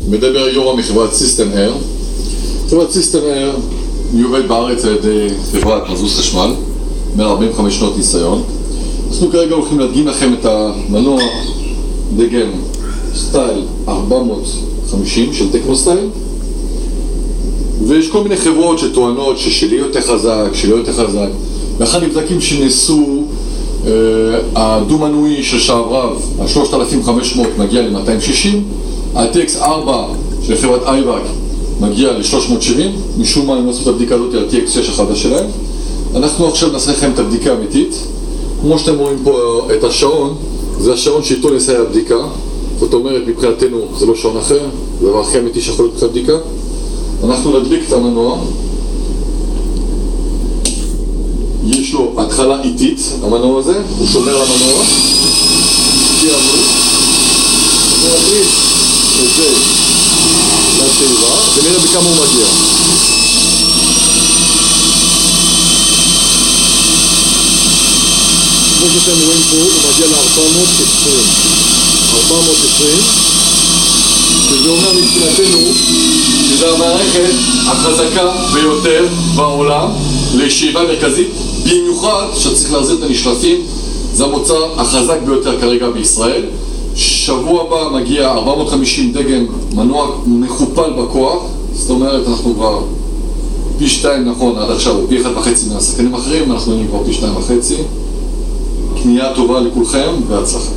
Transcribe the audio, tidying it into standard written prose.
מדבר יורם מחברת סיסטם אייר. חברת סיסטם אייר היא עובדת בארץ על ידי חברת מזוז חשמל, בין 45 שנות ניסיון. אנחנו כרגע הולכים להדגים לכם את המנוע דגם סטייל 450 של טקנו סטייל, ויש כל מיני חברות שטוענות ששלי יותר חזק, שלי יותר חזק, ואחד נבדקים שנעשו הדו-מנועי של שעברב, ה-3500 מגיע ל-260, ה-TX4 של חברת אייבק מגיע ל-370, משום מה הם עשו את הבדיקה הזאת על TX6 החדש שלהם. אנחנו עכשיו נעשה לכם את הבדיקה האמיתית. כמו שאתם רואים פה את השעון, זה השעון שאיתו נעשה הבדיקה. זאת אומרת, מבחינתנו זה לא שעון אחר, זה דבר הכי אמיתי שיכול להיות בבדיקה. אנחנו נדליק את המנוע. יש לו התחלה איטית, המנוע הזה, הוא שומר על המנוע. נדליק את זה לשאיבה, ונראה בכמה הוא מגיע. כמו שאתם רואים פה, הוא מגיע ל-420. 420, שזה אומר מבחינתנו שזו המערכת החזקה ביותר בעולם לשאיבה מרכזית, במיוחד שצריך להחזיר את הנשלפים. זה המוצר החזק ביותר כרגע בישראל. שבוע הבא מגיע 450 דגם מנוע מכופל בכוח, זאת אומרת אנחנו כבר פי 2, נכון, עד עכשיו הוא פי 1.5 מהשחקנים האחרים, אנחנו נהיה כבר פי 2.5. קנייה טובה לכולכם והצלחה.